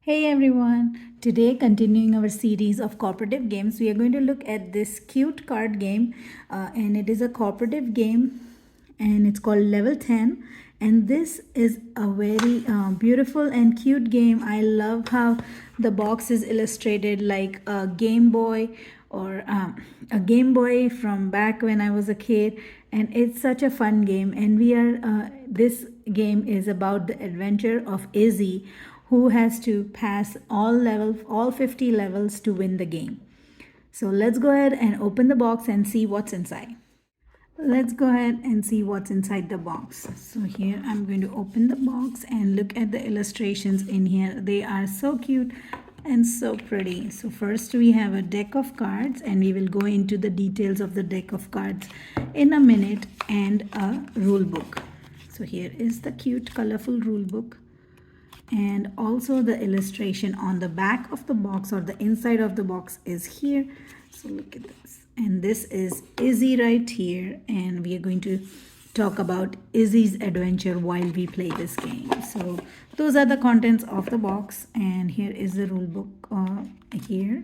Hey everyone! Today, continuing our series of cooperative games, we are going to look at this cute card game, and it is a cooperative game, and it's called Level 10. And this is a very beautiful and cute game. I love how the box is illustrated like a Game Boy or a Game Boy from back when I was a kid, and it's such a fun game. And this game is about the adventure of Izzy, who has to pass all 50 levels to win the game. So let's go ahead and open the box and see what's inside. Let's go ahead and see what's inside the box. So here I'm going to open the box and look at the illustrations in here. They are so cute and so pretty. So first we have a deck of cards, and we will go into the details of the deck of cards in a minute, and a rule book. So here is the cute colorful rule book, and also the illustration on the back of the box, or the inside of the box, is here. So look at this, and this is Izzy right here, and we are going to talk about Izzy's adventure while we play this game. So those are the contents of the box, and here is the rule book here.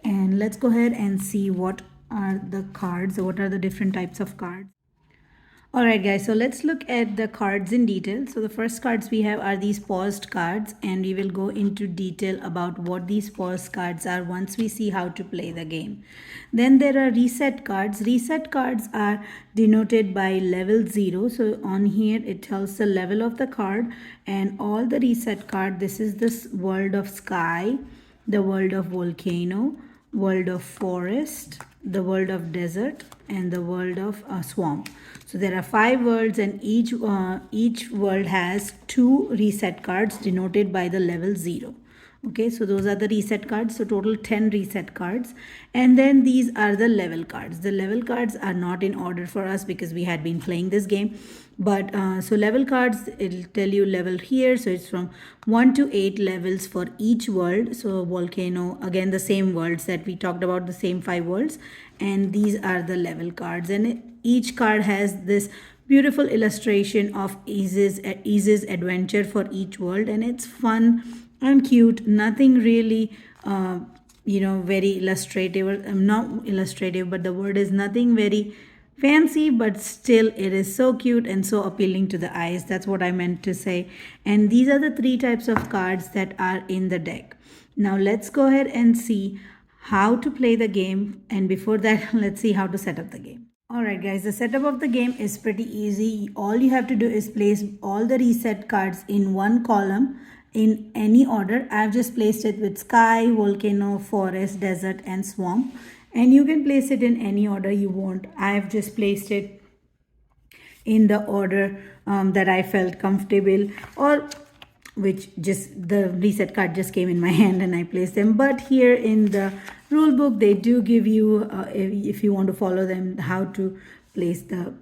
And let's go ahead and see what are the cards, what are the different types of cards. Alright guys, so let's look at the cards in detail. So the first cards we have are these paused cards, and we will go into detail about what these paused cards are once we see how to play the game. Then there are reset cards. Reset cards are denoted by level 0. So on here it tells the level of the card, and all the reset card, this is this world of sky, the world of volcano, world of forest, the world of desert, and the world of swamp. So there are 5 worlds, and each world has 2 reset cards denoted by the level 0. Okay, so those are the reset cards. So total 10 reset cards. And then these are the level cards. The level cards are not in order for us because we had been playing this game. But so level cards, it'll tell you level here. So it's from 1 to 8 levels for each world. So volcano, again the same worlds that we talked about, the same 5 worlds. And these are the level cards. And each card has this beautiful illustration of Izzy's adventure for each world. And it's fun and cute, nothing really very illustrative, or not illustrative, but the word is nothing very fancy, but still it is so cute and so appealing to the eyes. That's what I meant to say. And these are the 3 types of cards that are in the deck. Now let's go ahead and see how to play the game, and before that let's see how to set up the game. Alright guys, the setup of the game is pretty easy. All you have to do is place all the reset cards in one column in any order. I've just placed it with sky, volcano, forest, desert, and swamp. And you can place it in any order you want. I've just placed it in the order that I felt comfortable, or which just the reset card just came in my hand and I placed them. But here in the rule book, they do give you, if you want to follow them, how to place the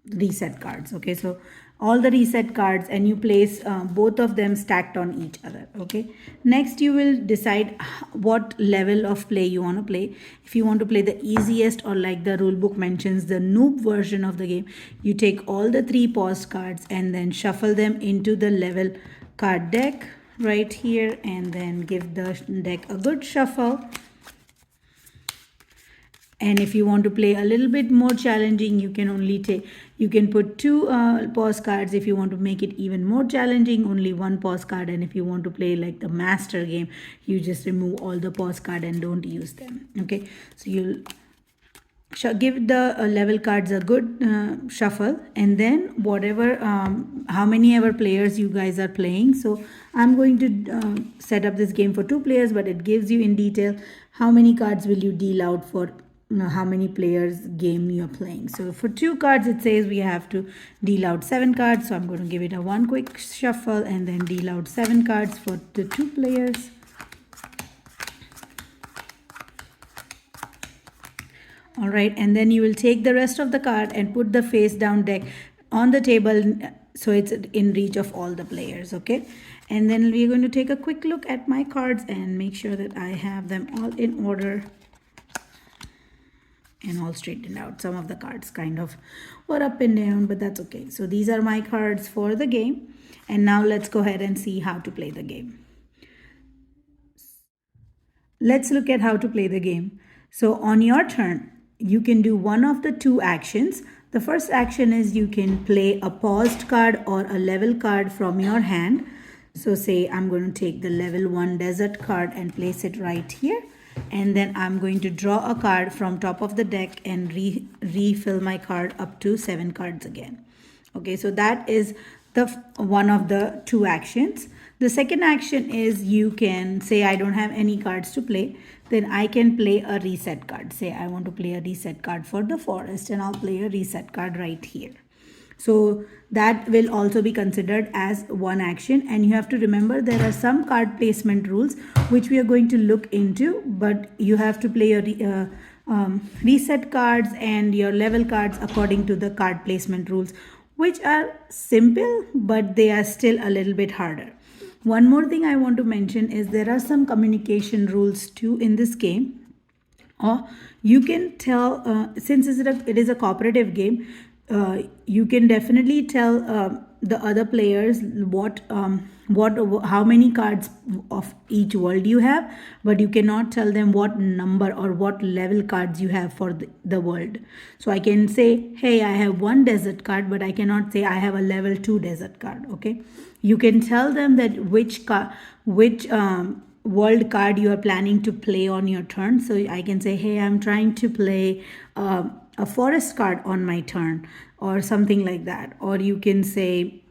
reset cards. Okay, so all the reset cards, and you place both of them stacked on each other. Okay, next you will decide what level of play you want to play. If you want to play the easiest, or like the rule book mentions, the noob version of the game, you take all the 3 paused cards and then shuffle them into the level card deck right here, and then give the deck a good shuffle. And if you want to play a little bit more challenging, you can put 2 pause cards. If you want to make it even more challenging, only 1 pause card. And if you want to play like the master game, you just remove all the pause card and don't use them. Okay, so you'll give the level cards a good shuffle, and then whatever how many ever players you guys are playing. So I'm going to set up this game for 2 players, but it gives you in detail how many cards will you deal out for how many players game you're playing. So for 2 cards, it says we have to deal out 7 cards. So I'm going to give it a 1 quick shuffle and then deal out 7 cards for the 2 players. All right, and then you will take the rest of the card and put the face down deck on the table, so it's in reach of all the players. Okay, and then we're going to take a quick look at my cards and make sure that I have them all in order and all straightened out. Some of the cards kind of were up and down, but that's okay. So these are my cards for the game. And now let's go ahead and see how to play the game. Let's look at how to play the game. So on your turn, you can do one of the two actions. The first action is you can play a paused card or a level card from your hand. So say I'm going to take the level 1 desert card and place it right here. And then I'm going to draw a card from top of the deck and refill my card up to 7 cards again. Okay, so that is the one of the two actions. The second action is you can say I don't have any cards to play, then I can play a reset card. Say I want to play a reset card for the forest, and I'll play a reset card right here. So that will also be considered as one action, and you have to remember there are some card placement rules which we are going to look into, but you have to play your reset cards and your level cards according to the card placement rules, which are simple, but they are still a little bit harder. One more thing I want to mention is there are some communication rules too in this game. Or you can tell, since it is a cooperative game, you can definitely tell the other players how many cards of each world you have, but you cannot tell them what number or what level cards you have for the world. So I can say, hey, I have 1 desert card, but I cannot say I have a level 2 desert card. Okay, you can tell them that which world card you are planning to play on your turn. So I can say, hey, I'm trying to play a forest card on my turn, or something like that. Or you can say,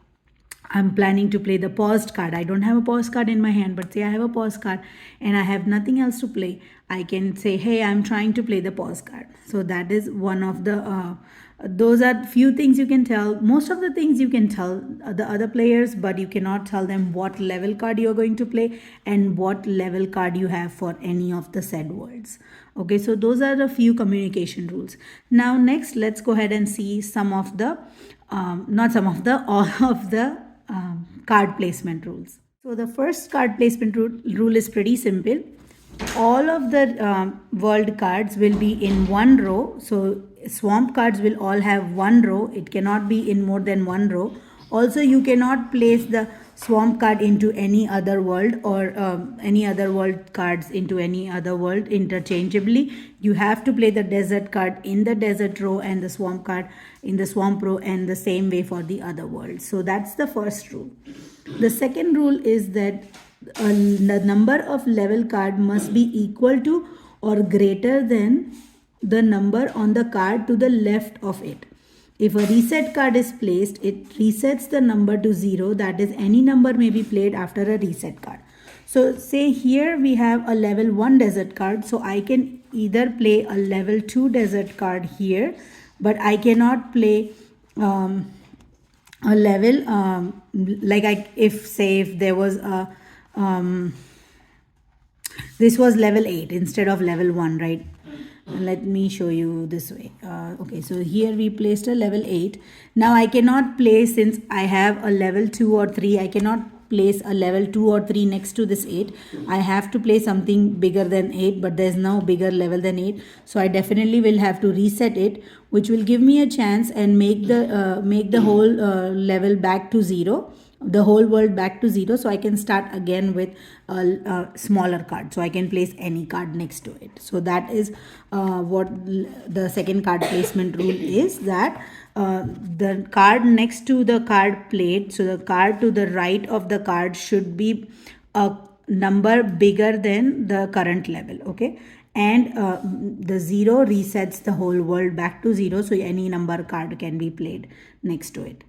I'm planning to play the paused card. I don't have a paused card in my hand, but say I have a paused card and I have nothing else to play. I can say, hey, I'm trying to play the paused card. So that is one of the those are few things you can tell. Most of the things you can tell the other players, but you cannot tell them what level card you're going to play and what level card you have for any of the said worlds. Okay, so those are the few communication rules. Now next, let's go ahead and see some of the all of the card placement rules. So the first card placement rule is pretty simple. All of the world cards will be in one row. So swamp cards will all have one row. It cannot be in more than one row. Also, you cannot place the swamp card into any other world, or any other world cards into any other world interchangeably. You have to play the desert card in the desert row and the swamp card in the swamp row, and the same way for the other world. So that's the first rule. The second rule is that the number of level card must be equal to or greater than the number on the card to the left of it. If a reset card is placed, it resets the number to 0. That is, any number may be played after a reset card. So say here we have a level 1 desert card. So I can either play a level 2 desert card here, but I cannot play a level if there was a this was level 8 instead of level 1, right? Let me show you this way. Okay, so here we placed a level 8. Now I cannot place, since I have a level 2 or 3, I cannot place a level 2 or 3 next to this 8. I have to place something bigger than 8, but there's no bigger level than 8. So I definitely will have to reset it, which will give me a chance and make the whole level back to 0. The whole world back to 0, so I can start again with a smaller card, so I can place any card next to it. So that is what the second card placement rule is, that the card next to the card played, so the card to the right of the card should be a number bigger than the current level. Okay, and the 0 resets the whole world back to 0, so any number card can be played next to it.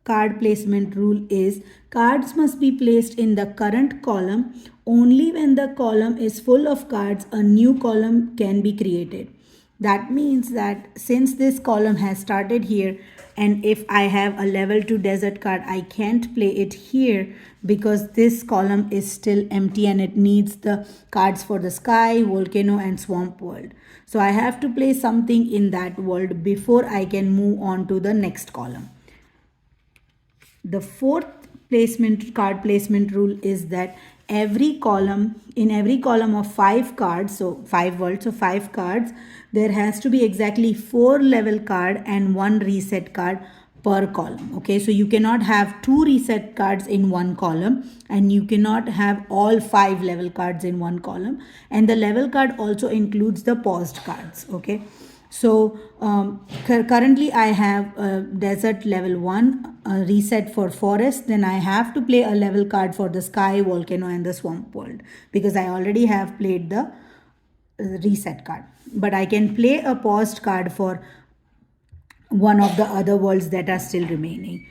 Card placement rule is cards must be placed in the current column. Only when the column is full of cards, a new column can be created. That means that since this column has started here, and if I have a level 2 desert card, I can't play it here because this column is still empty and it needs the cards for the sky, volcano and swamp world. So I have to play something in that world before I can move on to the next column. The fourth card placement rule is that in every column of 5 cards, so 5 worlds, so 5 cards, there has to be exactly 4 level card and 1 reset card per column. Okay, so you cannot have 2 reset cards in one column, and you cannot have all 5 level cards in one column, and the level card also includes the paused cards. Okay, so currently I have a desert level 1, a reset for forest, then I have to play a level card for the sky, volcano and the swamp world, because I already have played the reset card. But I can play a paused card for one of the other worlds that are still remaining.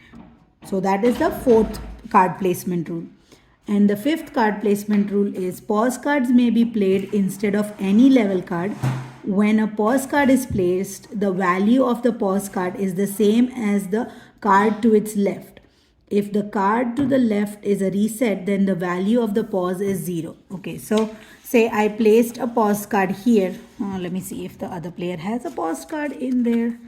So that is the fourth card placement rule. And the fifth card placement rule is pause cards may be played instead of any level card. When a pause card is placed, the value of the pause card is the same as the card to its left. If the card to the left is a reset, then the value of the pause is 0. Okay, so say I placed a pause card here. Let me see if the other player has a pause card in there.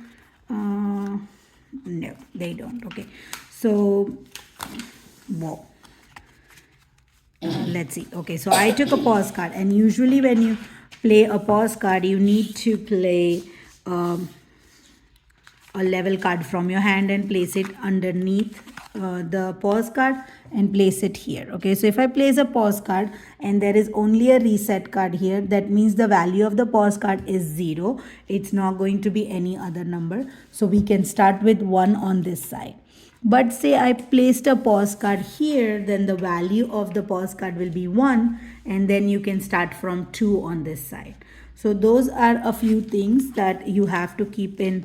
No, they don't. Okay, so whoa. Let's see. Okay, so I took a pause card, and usually when you play a pause card, you need to play a level card from your hand and place it underneath the pause card and place it here. Okay, so if I place a pause card and there is only a reset card here, that means the value of the pause card is 0. It's not going to be any other number, so we can start with 1 on this side. But say I placed a pause card here, then the value of the pause card will be 1, and then you can start from 2 on this side. So those are a few things that you have to keep in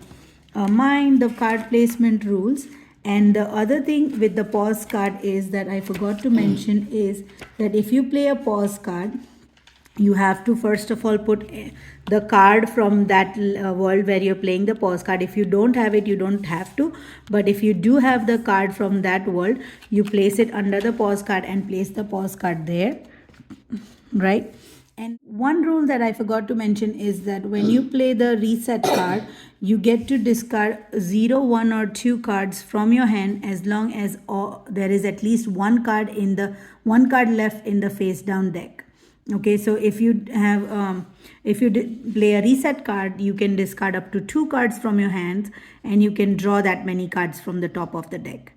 mind, the card placement rules. And the other thing with the pause card is that I forgot to mention is that if you play a pause card, you have to first of all put the card from that world where you're playing the pause card. If you don't have it, you don't have to, but if you do have the card from that world, you place it under the pause card and place the pause card there, right? And one rule that I forgot to mention is that when you play the reset card, you get to discard 0, 1 or 2 cards from your hand as long as there is at least one card left in the face down deck. Okay, so if you have play a reset card, you can discard up to 2 cards from your hands, and you can draw that many cards from the top of the deck.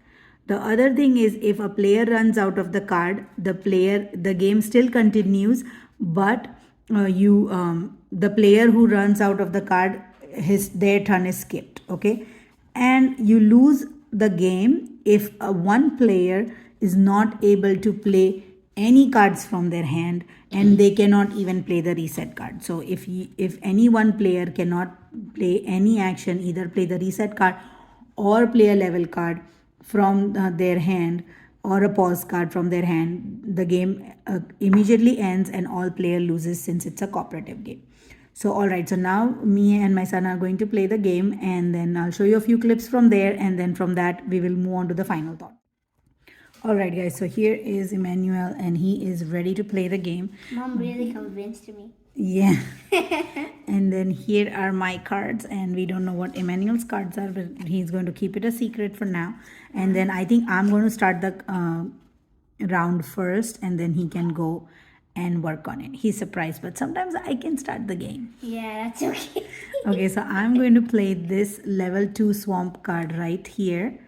The other thing is, if a player runs out of the card, the game still continues, but the player who runs out of the card, their turn is skipped. Okay, and you lose the game if one player is not able to play any cards from their hand, and they cannot even play the reset card. So if any one player cannot play any action, either play the reset card or play a level card from their hand, or a pause card from their hand, the game immediately ends and all player loses, since it's a cooperative game. So alright, so now me and my son are going to play the game, and then I'll show you a few clips from there, and then from that we will move on to the final thought. Alright guys, so here is Emmanuel, and he is ready to play the game. Mom really convinced me. Yeah. And then here are my cards, and we don't know what Emmanuel's cards are, but he's going to keep it a secret for now. And then I think I'm going to start the round first, and then he can go and work on it. He's surprised, but sometimes I can start the game. Yeah, that's okay. Okay, so I'm going to play this level 2 swamp card right here.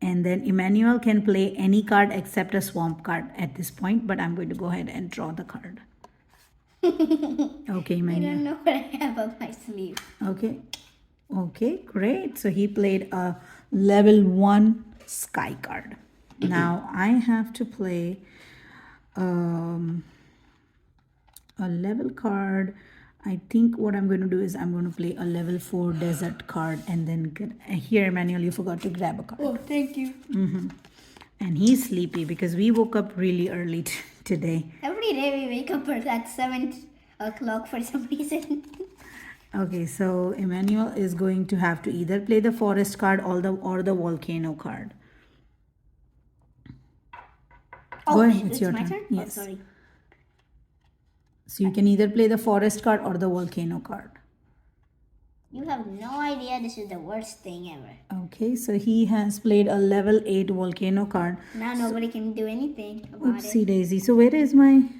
And then Emmanuel can play any card except a swamp card at this point, but I'm going to go ahead and draw the card. Okay, Emmanuel. I don't know what I have up my sleeve. Okay. Okay, great. So he played a level 1 sky card. Now I have to play a level card. I think what I'm going to do is I'm going to play a level 4 desert card, and then here, Emmanuel, you forgot to grab a card. Oh, thank you. And he's sleepy because we woke up really early today. Every day we wake up at 7 o'clock for some reason. Okay, so Emmanuel is going to have to either play the forest card or the volcano card. Oh, go ahead, it's your my turn. turn? Yes. Oh, sorry. So you can either play the forest card or the volcano card. You have no idea, this is the worst thing ever. Okay, so he has played a level 8 volcano card. Now nobody can do anything about Oopsie it. daisy. So where is my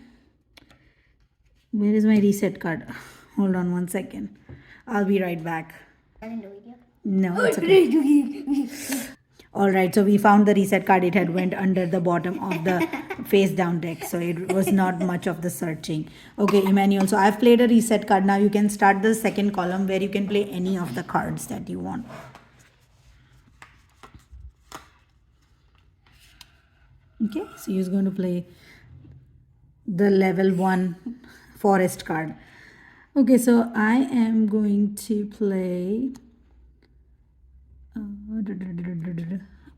reset card? Hold on one second. I'll be right back. I didn't do it yet. No, it's okay. All right, so we found the reset card. It had went under the bottom of the face down deck, so it was not much of the searching. Okay, Emmanuel, so I've played a reset card. Now you can start the second column where you can play any of the cards that you want. Okay, so he's going to play the level 1 forest card. Okay, so I am going to play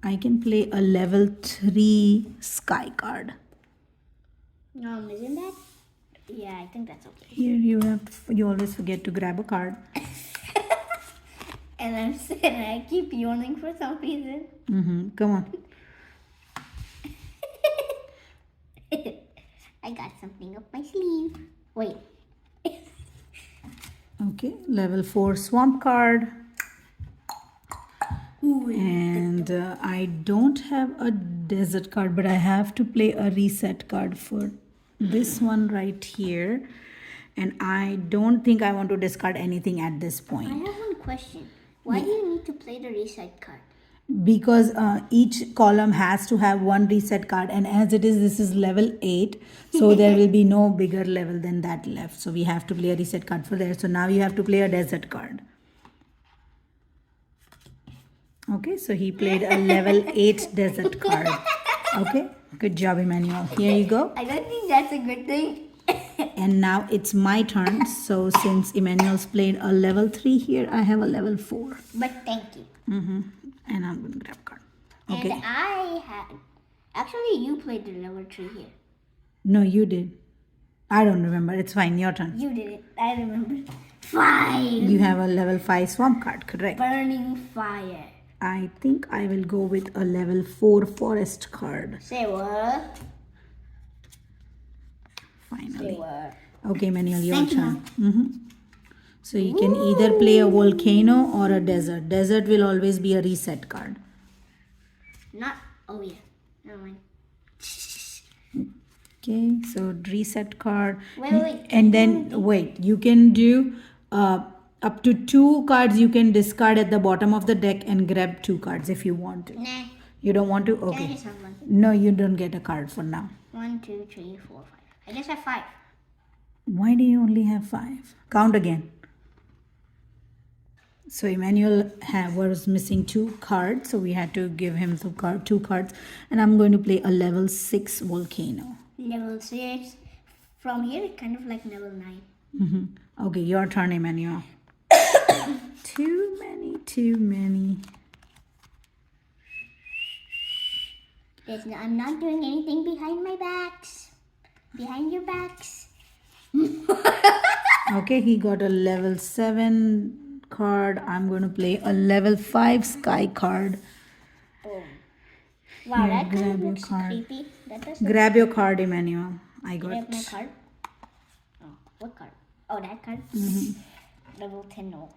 I can play a level 3 sky card. Isn't that? Yeah, I think that's okay. Here you always forget to grab a card. And I'm sitting, I keep yawning for some reason. Come on. I got something up my sleeve. Wait. Okay, level 4 swamp card. Ooh, And I don't have a desert card, but I have to play a reset card for this one right here. And I don't think I want to discard anything at this I point. have one question. Why do you need to play the reset card? Because each column has to have one reset card, and as it is, this is level 8, so there will be no bigger level than that left, so we have to play a reset card for there. So now you have to play a desert card. Okay, so he played a level 8 desert card. Okay, good job, Emmanuel. Here you go. I don't think that's a good thing. And now it's my turn. So since Emmanuel's played a level 3 here, I have a level 4. But thank you. And I'm going to grab a card. Okay. And I had... Actually, you played the level 3 here. No, you did. I don't remember. It's fine. Your turn. You did it. I remember. 5. You have a level 5 swamp card, correct? Burning fire. I think I will go with a level 4 forest card. Say what? Say Finally. what? Okay, Manuel, your Thank you, turn. So you can either play a volcano or a desert. Desert will always be a reset card. Not... Oh, yeah. Never mind. Okay, so reset card. Wait. And then, wait, you can do up to 2 cards you can discard at the bottom of the deck and grab 2 cards if you want to. Nah. You don't want to? Can I Okay. just have one? No, you don't get a card for now. 1, 2, 3, 4, 5. I just have 5. Why do you only have 5? Count again. So Emmanuel was missing 2 cards, so we had to give him 2 cards. And I'm going to play a level 6 volcano. Level 6. From here, it's kind of like level 9. Okay, your turn, Emmanuel. Too many. I'm not doing anything behind my backs. Behind your backs. Okay, he got a level 7 card. I'm going to play a level 5 sky card. Oh. Wow, Here, that kind of grab your looks card. creepy. That does Grab your card, Emmanuel. I got Grab my card. Oh, what card? Oh, that card? Level 10, no.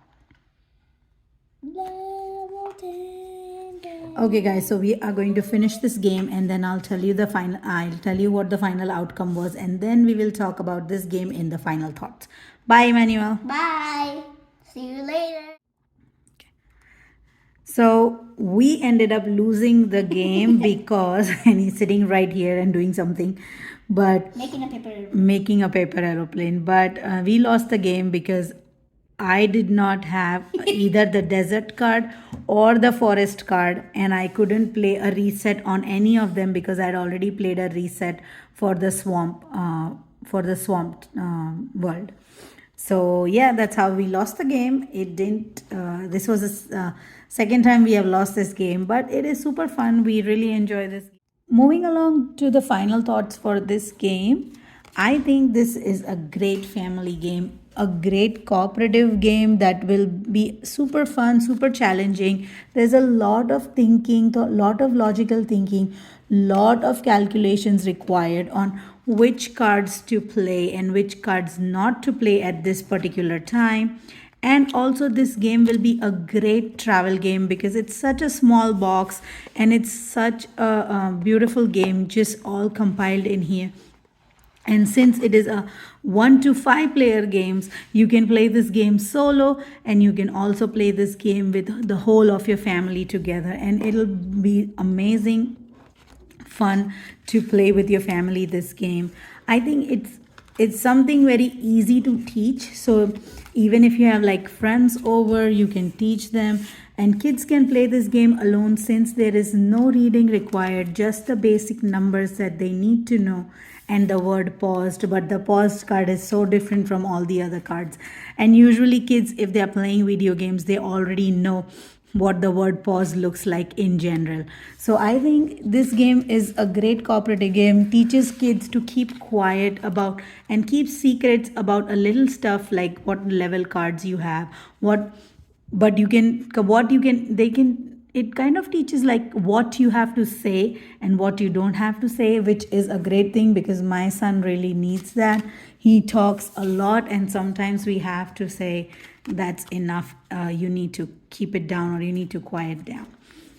Level 10. Okay, guys, so we are going to finish this game, and then I'll tell you what the final outcome was, and then we will talk about this game in the final thoughts. Bye, Emmanuel. Bye. See you later. So we ended up losing the game because, and he's sitting right here and doing something, but Making a paper aeroplane. But we lost the game because I did not have either the desert card or the forest card, and I couldn't play a reset on any of them because I'd already played a reset for the swamp world. So yeah, that's how we lost the game. It didn't. This was the second time we have lost this game, but it is super fun. We really enjoy this. Moving along to the final thoughts for this game, I think this is a great family game, a great cooperative game that will be super fun, super challenging. There's a lot of thinking, a lot of logical thinking, lot of calculations required on which cards to play and which cards not to play at this particular time. And also this game will be a great travel game because it's such a small box and it's such a beautiful game just all compiled in here. And since it is a 1 to 5 player games, you can play this game solo, and you can also play this game with the whole of your family together, and it'll be amazing fun to play with your family this game. I think it's something very easy to teach. So even if you have like friends over, you can teach them, and kids can play this game alone since there is no reading required, just the basic numbers that they need to know and the word paused. But the paused card is so different from all the other cards, and usually kids, if they are playing video games, they already know what the word pause looks like in general. So I think this game is a great cooperative game, teaches kids to keep quiet about and keep secrets about a little stuff like what level cards you have, what but you can what you can they can it kind of teaches like what you have to say and what you don't have to say, which is a great thing because my son really needs that. He talks a lot, and sometimes we have to say that's enough, you need to keep it down or you need to quiet down.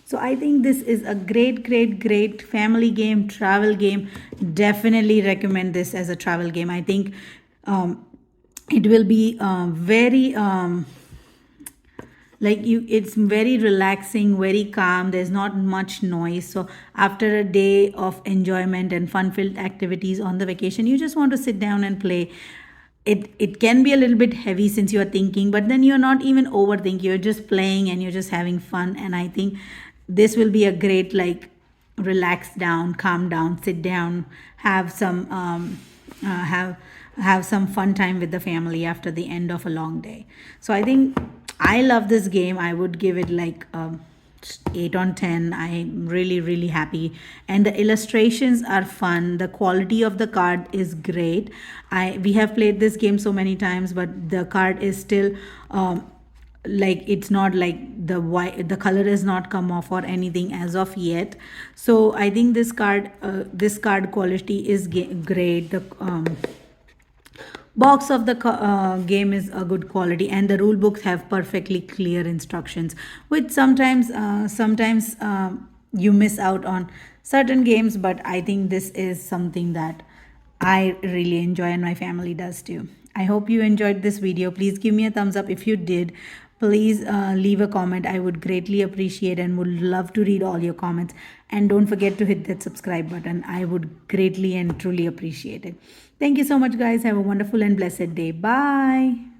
So I think this is a great family game, travel game. Definitely recommend this as a travel game. I think it will be very like you it's very relaxing, very calm, there's not much noise. So after a day of enjoyment and fun filled activities on the vacation, you just want to sit down and play. It can be a little bit heavy since you're thinking, but then you're not even overthinking, you're just playing and you're just having fun. And I think this will be a great, like, relax down, calm down, sit down, have some have some fun time with the family after the end of a long day. So I think I love this game. I would give it like 8 on 10. I'm really happy, and the illustrations are fun. The quality of the card is great. We have played this game so many times, but the card is still like, it's not like the white, the color has not come off or anything as of yet. So I think this card quality is great. The box of the game is a good quality, and the rule books have perfectly clear instructions, which sometimes you miss out on certain games. But I think this is something that I really enjoy and my family does too. I hope you enjoyed this video. Please give me a thumbs up if you did. Please leave a comment. I would greatly appreciate and would love to read all your comments. And don't forget to hit that subscribe button. I would greatly and truly appreciate it. Thank you so much, guys. Have a wonderful and blessed day. Bye.